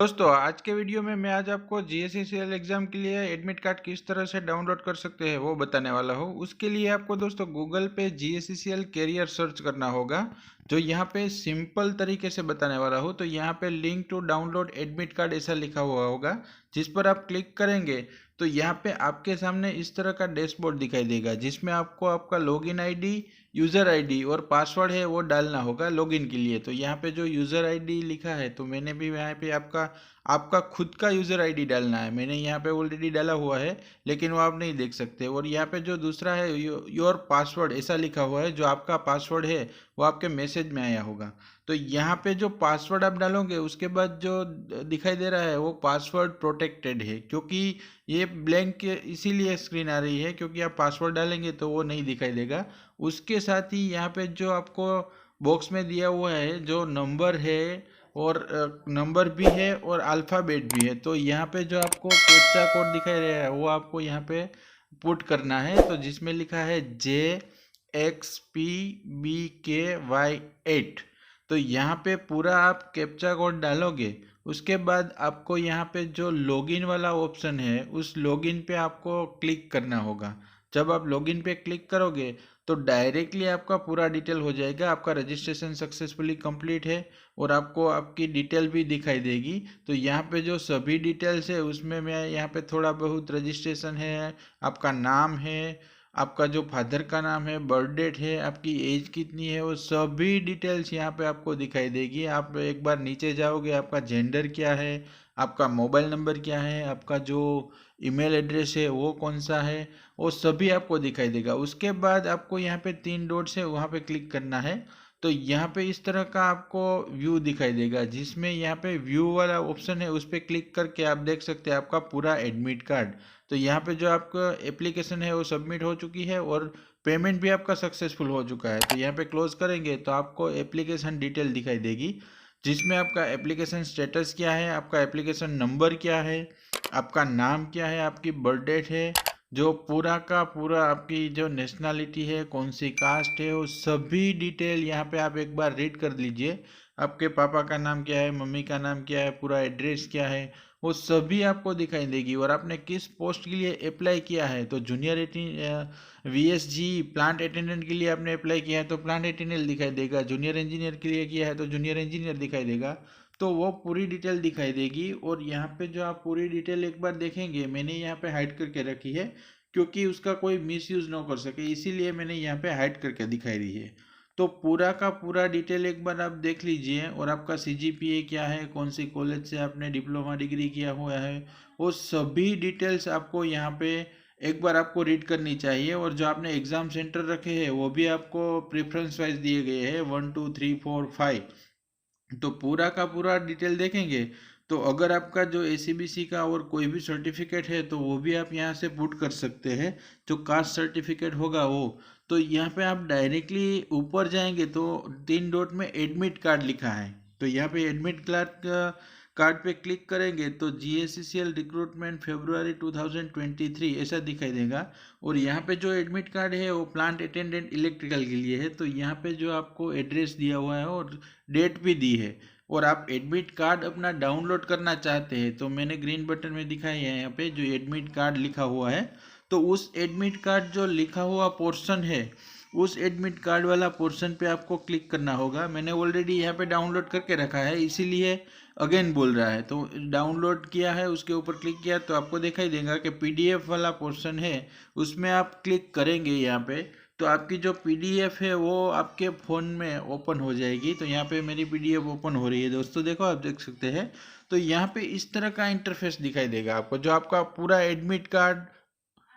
दोस्तों आज के वीडियो में मैं आज आपको जीएससीसीएल एग्जाम के लिए एडमिट कार्ड किस तरह से डाउनलोड कर सकते हैं वो बताने वाला हूँ। उसके लिए आपको दोस्तों गूगल पे जीएससीसीएल कैरियर सर्च करना होगा, जो यहाँ पे सिंपल तरीके से बताने वाला हूँ। तो यहाँ पे link to download admit card ऐसा लिखा हुआ होगा, जिस पर आप क्लिक करेंगे तो यहाँ पे आपके सामने इस तरह का डैशबोर्ड दिखाई देगा, जिसमें आपको आपका लॉगिन आईडी, यूज़र आईडी और पासवर्ड है वो डालना होगा लॉगिन के लिए। तो यहाँ पे जो यूज़र आईडी लिखा है तो मैंने भी यहाँ पे आपका आपका खुद का यूज़र आईडी डालना है। मैंने यहाँ पे ऑलरेडी डाला हुआ है, लेकिन वो आप नहीं देख सकते। और यहाँ पे जो दूसरा है योर पासवर्ड ऐसा लिखा हुआ है, जो आपका पासवर्ड है वो आपके मैसेज में आया होगा। तो यहाँ पे जो पासवर्ड आप डालोगे उसके बाद जो दिखाई दे रहा है वो पासवर्ड प्रोटेक्टेड है, क्योंकि ये ब्लैंक इसीलिए स्क्रीन आ रही है क्योंकि आप पासवर्ड डालेंगे तो वो नहीं दिखाई देगा। उसके साथ ही यहाँ पे जो आपको बॉक्स में दिया हुआ है जो नंबर है, और नंबर भी है और अल्फ़ाबेट भी है। तो यहाँ पे जो आपको कैप्चा कोड दिखाई दे रहा है वो आपको यहाँ पे पुट करना है, तो जिसमें लिखा है JXPBKY8। तो यहाँ पे पूरा आप कैप्चा कोड डालोगे। उसके बाद आपको यहाँ पे जो लॉगिन वाला ऑप्शन है उस लॉगिन पे आपको क्लिक करना होगा। जब आप लॉगिन पे क्लिक करोगे तो डायरेक्टली आपका पूरा डिटेल हो जाएगा, आपका रजिस्ट्रेशन सक्सेसफुली कंप्लीट है और आपको आपकी डिटेल भी दिखाई देगी। तो यहाँ पे जो सभी डिटेल्स है उसमें मैं यहाँ पे थोड़ा बहुत रजिस्ट्रेशन है, आपका नाम है, आपका जो फादर का नाम है, बर्थ डेट है, आपकी एज कितनी है, वो सभी डिटेल्स यहाँ पे आपको दिखाई देगी। आप एक बार नीचे जाओगे, आपका जेंडर क्या है, आपका मोबाइल नंबर क्या है, आपका जो ईमेल एड्रेस है वो कौन सा है, वो सभी आपको दिखाई देगा। उसके बाद आपको यहाँ पे 3 डॉट्स है वहाँ पे क्लिक करना है। तो यहाँ पे इस तरह का आपको व्यू दिखाई देगा, जिसमें यहाँ पे व्यू वाला ऑप्शन है उस पर क्लिक करके आप देख सकते हैं आपका पूरा एडमिट कार्ड। तो यहाँ पे जो आपका एप्लीकेशन है वो सबमिट हो चुकी है और पेमेंट भी आपका सक्सेसफुल हो चुका है। तो यहाँ पे क्लोज करेंगे तो आपको एप्लीकेशन डिटेल दिखाई देगी, जिसमें आपका एप्लीकेशन स्टेटस क्या है, आपका एप्लीकेशन नंबर क्या है, आपका नाम क्या है, आपकी बर्थ डेट है, जो पूरा का पूरा आपकी जो नेशनैलिटी है, कौन सी कास्ट है, वो सभी डिटेल यहाँ पे आप एक बार रीड कर लीजिए। आपके पापा का नाम क्या है, मम्मी का नाम क्या है, पूरा एड्रेस क्या है, वो सभी आपको दिखाई देगी। और आपने किस पोस्ट के लिए अप्लाई किया है, तो जूनियर VSG प्लांट अटेंडेंट के लिए आपने अप्लाई किया है तो प्लांट अटेंडेंट दिखाई देगा, जूनियर इंजीनियर के लिए किया है तो जूनियर इंजीनियर दिखाई देगा। तो वो पूरी डिटेल दिखाई देगी। और यहाँ पे जो आप पूरी डिटेल एक बार देखेंगे, मैंने यहाँ पे हाइड करके रखी है क्योंकि उसका कोई मिसयूज़ ना कर सके, इसीलिए मैंने यहाँ पे हाइड करके दिखाई दी है। तो पूरा का पूरा डिटेल एक बार आप देख लीजिए। और आपका CGPA क्या है, कौन सी कॉलेज से आपने डिप्लोमा डिग्री किया हुआ है, वो सभी डिटेल्स आपको यहाँ पे एक बार आपको रीड करनी चाहिए। और जो आपने एग्ज़ाम सेंटर रखे हैं वो भी आपको प्रेफरेंस वाइज दिए गए हैं 1 2 3 4 5। तो पूरा का पूरा डिटेल देखेंगे तो अगर आपका जो ACBC का और कोई भी सर्टिफिकेट है तो वो भी आप यहाँ से पुट कर सकते हैं, जो कास्ट सर्टिफिकेट होगा वो। तो यहाँ पे आप डायरेक्टली ऊपर जाएंगे तो 3 डॉट में एडमिट कार्ड लिखा है, तो यहाँ पे एडमिट कार्ड पे क्लिक करेंगे तो GSCCL रिक्रूटमेंट फरवरी 2023 ऐसा दिखाई देगा। और यहाँ पे जो एडमिट कार्ड है वो प्लांट अटेंडेंट इलेक्ट्रिकल के लिए है। तो यहाँ पे जो आपको एड्रेस दिया हुआ है और डेट भी दी है, और आप एडमिट कार्ड अपना डाउनलोड करना चाहते हैं तो मैंने ग्रीन बटन में दिखाई है यहाँ पे जो एडमिट कार्ड लिखा हुआ है। तो उस एडमिट कार्ड जो लिखा हुआ पोर्शन है, उस एडमिट कार्ड वाला पोर्शन पे आपको क्लिक करना होगा। मैंने ऑलरेडी यहाँ पे डाउनलोड करके रखा है, इसीलिए अगेन बोल रहा है। तो डाउनलोड किया है, उसके ऊपर क्लिक किया तो आपको दिखाई देगा कि PDF वाला पोर्शन है, उसमें आप क्लिक करेंगे यहाँ पे तो आपकी जो PDF है वो आपके फ़ोन में ओपन हो जाएगी। तो यहाँ पे मेरी PDF ओपन हो रही है दोस्तों, देखो आप देख सकते हैं। तो यहाँ पे इस तरह का इंटरफेस दिखाई देगा आपको, जो आपका पूरा एडमिट कार्ड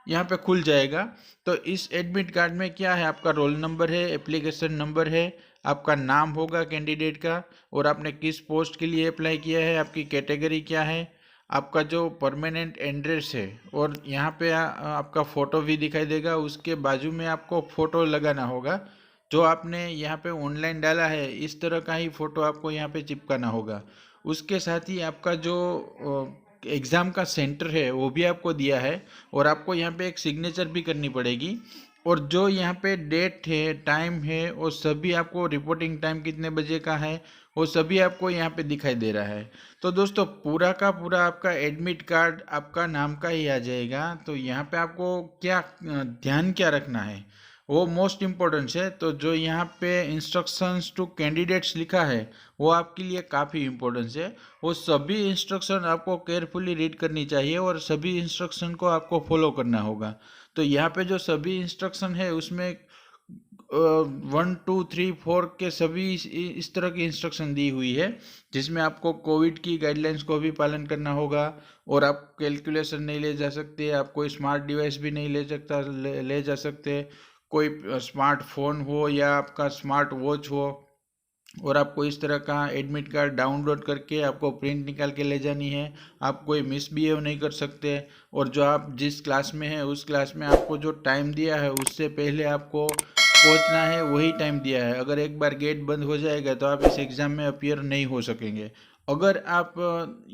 यहाँ पे खुल जाएगा। तो इस एडमिट कार्ड में क्या है, आपका रोल नंबर है, एप्लीकेशन नंबर है, आपका नाम होगा कैंडिडेट का, और आपने किस पोस्ट के लिए अप्लाई किया है, आपकी कैटेगरी क्या है, आपका जो परमानेंट एड्रेस है, और यहाँ पे आपका फ़ोटो भी दिखाई देगा। उसके बाजू में आपको फ़ोटो लगाना होगा, जो आपने यहाँ पे ऑनलाइन डाला है इस तरह का ही फ़ोटो आपको यहाँ पे चिपकाना होगा। उसके साथ ही आपका जो एग्ज़ाम का सेंटर है वो भी आपको दिया है, और आपको यहाँ पे एक सिग्नेचर भी करनी पड़ेगी। और जो यहाँ पे डेट है, टाइम है, और सभी आपको रिपोर्टिंग टाइम कितने बजे का है, वो सभी आपको यहाँ पे दिखाई दे रहा है। तो दोस्तों पूरा का पूरा आपका एडमिट कार्ड आपका नाम का ही आ जाएगा। तो यहाँ पे आपको क्या ध्यान क्या रखना है वो मोस्ट इम्पोर्टेंट है। तो जो यहाँ पे इंस्ट्रक्शंस टू कैंडिडेट्स लिखा है वो आपके लिए काफ़ी इम्पोर्टेंस है। वो सभी इंस्ट्रक्शन आपको केयरफुली रीड करनी चाहिए और सभी इंस्ट्रक्शन को आपको फॉलो करना होगा। तो यहाँ पे जो सभी इंस्ट्रक्शन है उसमें 1 2 3 4 के सभी इस तरह की इंस्ट्रक्शन दी हुई है, जिसमें आपको कोविड की गाइडलाइंस को भी पालन करना होगा। और आप कैलकुलेशन नहीं ले जा सकते, आप कोई स्मार्ट डिवाइस भी नहीं ले जा सकते, कोई स्मार्टफोन हो या आपका स्मार्ट वॉच हो। और आपको इस तरह का एडमिट कार्ड डाउनलोड करके आपको प्रिंट निकाल के ले जानी है। आप कोई मिसबिहेव नहीं कर सकते। और जो आप जिस क्लास में हैं उस क्लास में आपको जो टाइम दिया है उससे पहले आपको पहुंचना है, वही टाइम दिया है। अगर एक बार गेट बंद हो जाएगा तो आप इस एग्ज़ाम में अपीयर नहीं हो सकेंगे। अगर आप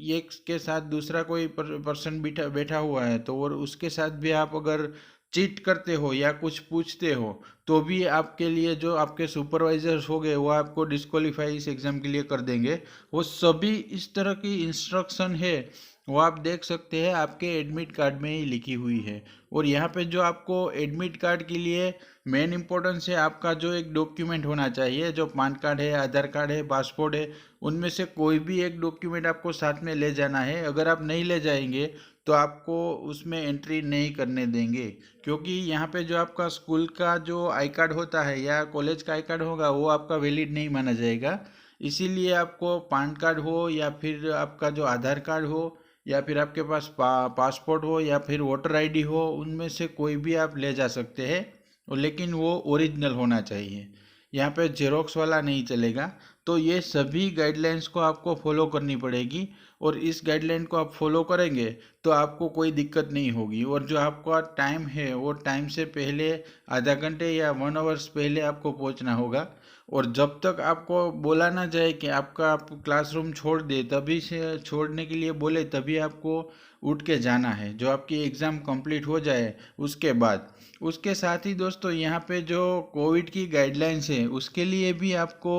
एक के साथ दूसरा कोई पर्सन बैठा हुआ है तो और उसके साथ भी आप अगर चीट करते हो या कुछ पूछते हो तो भी आपके लिए जो आपके सुपरवाइजर्स हो गए वो आपको डिस्क्वालीफाई इस एग्ज़ाम के लिए कर देंगे। वो सभी इस तरह की इंस्ट्रक्शन है वो आप देख सकते हैं आपके एडमिट कार्ड में ही लिखी हुई है। और यहाँ पे जो आपको एडमिट कार्ड के लिए मेन इम्पोर्टेंस है आपका जो एक डॉक्यूमेंट होना चाहिए, जो पान कार्ड है, आधार कार्ड है, पासपोर्ट है, उनमें से कोई भी एक डॉक्यूमेंट आपको साथ में ले जाना है। अगर आप नहीं ले जाएंगे तो आपको उसमें एंट्री नहीं करने देंगे, क्योंकि यहाँ पे जो आपका स्कूल का जो आई कार्ड होता है या कॉलेज का आई कार्ड होगा वो आपका वैलिड नहीं माना जाएगा। इसीलिए आपको पान कार्ड हो या फिर आपका जो आधार कार्ड हो या फिर आपके पास पासपोर्ट हो या फिर वोटर आईडी हो, उनमें से कोई भी आप ले जा सकते हैं, और लेकिन वो ओरिजिनल होना चाहिए। यहाँ पे जेरोक्स वाला नहीं चलेगा। तो ये सभी गाइडलाइंस को आपको फॉलो करनी पड़ेगी, और इस गाइडलाइन को आप फॉलो करेंगे तो आपको कोई दिक्कत नहीं होगी। और जो आपका टाइम है वो टाइम से पहले आधा घंटे या 1 आवर्स पहले आपको पहुंचना होगा। और जब तक आपको बोला ना जाए कि आपका आप क्लासरूम छोड़ दे, तभी से छोड़ने के लिए बोले तभी आपको उठ के जाना है, जो आपकी एग्ज़ाम कंप्लीट हो जाए उसके बाद। उसके साथ ही दोस्तों यहाँ पे जो कोविड की गाइडलाइंस है उसके लिए भी आपको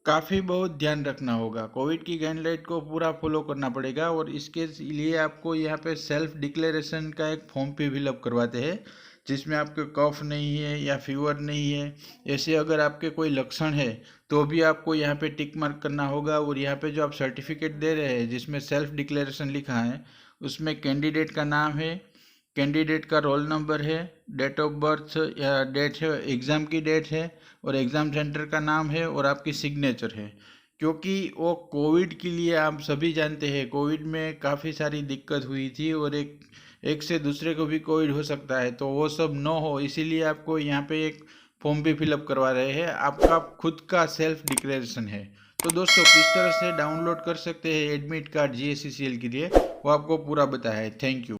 काफ़ी बहुत ध्यान रखना होगा। कोविड की गाइडलाइन को पूरा फॉलो करना पड़ेगा, और इसके लिए आपको यहाँ पे सेल्फ डिक्लेरेशन का एक फॉर्म भी फिलअप करवाते हैं, जिसमें आपके कफ नहीं है या फीवर नहीं है, ऐसे अगर आपके कोई लक्षण है तो भी आपको यहाँ पे टिक मार्क करना होगा। और यहाँ पे जो आप सर्टिफिकेट दे रहे हैं जिसमें सेल्फ डिक्लेरेशन लिखा है उसमें कैंडिडेट का नाम है, कैंडिडेट का रोल नंबर है, डेट ऑफ बर्थ या डेट है, एग्ज़ाम की डेट है, और एग्ज़ाम सेंटर का नाम है, और आपकी सिग्नेचर है। क्योंकि वो कोविड के लिए आप सभी जानते हैं कोविड में काफ़ी सारी दिक्कत हुई थी, और एक एक से दूसरे को भी कोविड हो सकता है, तो वो सब न हो इसीलिए आपको यहाँ पे एक फॉर्म भी फिलअप करवा रहे हैं। आपका खुद का सेल्फ डिक्लेरेशन है। तो दोस्तों किस तरह से डाउनलोड कर सकते हैं एडमिट कार्ड GSCCL के लिए वो आपको पूरा बताया है। Thank you.